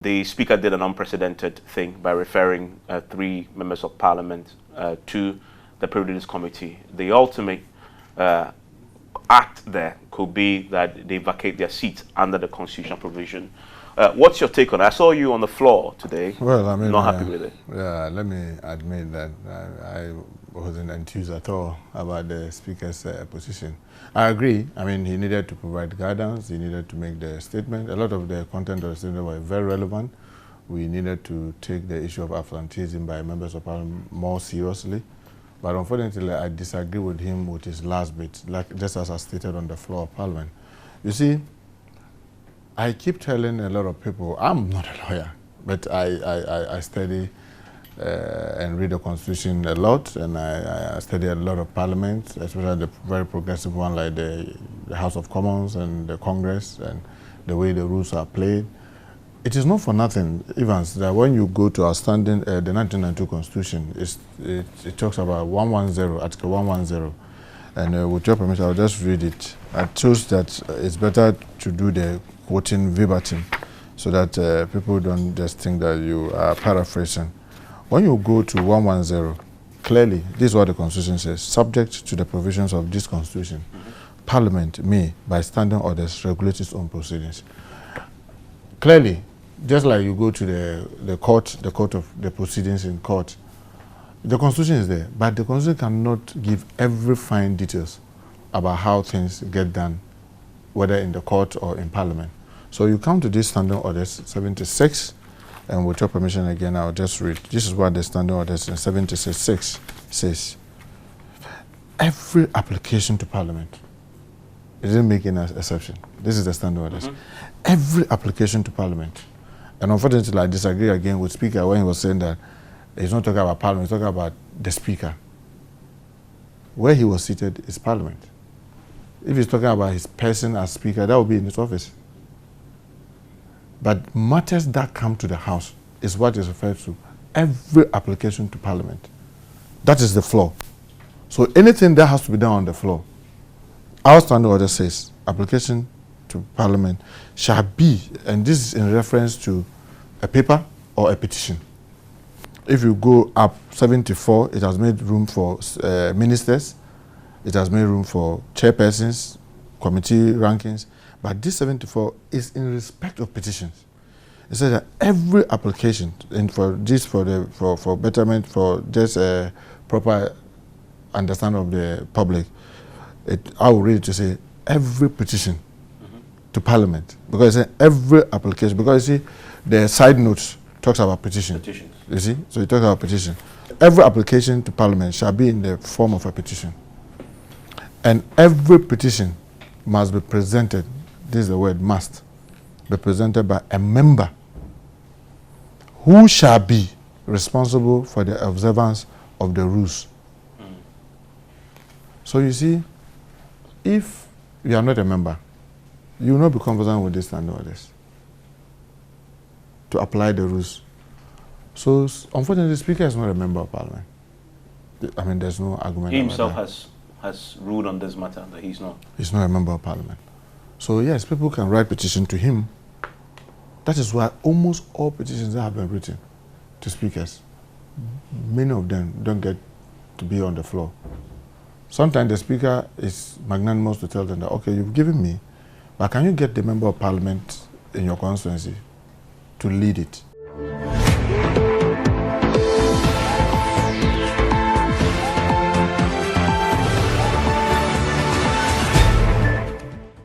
The Speaker did an unprecedented thing by referring 3 members of Parliament to the Privileges Committee. The ultimate act there could be that they vacate their seat under the constitutional provision. What's your take on it? I saw you on the floor today. Well, I mean, not happy with it. Yeah, let me admit that I wasn't enthused at all about the Speaker's position. I agree. I mean, he needed to provide guidance. He needed to make the statement. A lot of the content of the statement were very relevant. We needed to take the issue of affluentism by members of Parliament more seriously. But unfortunately, I disagree with him with his last bit, like just as I stated on the floor of Parliament. You see, I keep telling a lot of people, I'm not a lawyer, but I study and read the Constitution a lot, and I study a lot of parliaments, especially the very progressive one like the House of Commons and the Congress, and the way the rules are played. It is not for nothing, Evans, that when you go to our standing, the 1992 Constitution, it talks about 110, Article 110, and with your permission, I'll just read it. I chose that it's better to do the quoting verbatim, so that people don't just think that you are paraphrasing. When you go to 110, clearly, this is what the Constitution says: subject to the provisions of this Constitution, Parliament may, by standing orders, regulate its own proceedings. Clearly, just like you go to the court of the proceedings in court, the Constitution is there, but the Constitution cannot give every fine details about how things get done, whether in the court or in Parliament. So you come to this standing orders 76, and with your permission again, I'll just read. This is what the standing orders in 76 says. Every application to Parliament, it didn't make any exception. This is the standing orders. Every application to Parliament. And unfortunately, I disagree again with Speaker when he was saying that he's not talking about Parliament, he's talking about the Speaker. Where he was seated is Parliament. If he's talking about his person as Speaker, that would be in his office. But matters that come to the House is what is referred to every application to Parliament. That is the floor. So anything that has to be done on the floor, our standing order says application to Parliament shall be, and this is in reference to a paper or a petition. If you go up 74, it has made room for ministers, it has made room for chairpersons, committee rankings, but this 74 is in respect of petitions. It says that every application, and for this, for betterment, for just a proper understanding of the public, I will read it to say every petition to Parliament, because it's every application. Because you see, the side notes talks about petitions. You see, so it talks about petition. Every application to Parliament shall be in the form of a petition, and every petition must be presented. This is the word must be presented by a member who shall be responsible for the observance of the rules. So you see, if you are not a member, you will not be conversant with these standing orders to apply the rules. So unfortunately, the Speaker is not a member of Parliament. I mean, there's no argument. He himself has ruled on this matter that he's not. He's not a member of Parliament. So yes, people can write petition to him. That is why almost all petitions that have been written to speakers, many of them don't get to be on the floor. Sometimes the Speaker is magnanimous to tell them that, okay, you've given me, but can you get the member of Parliament in your constituency to lead it?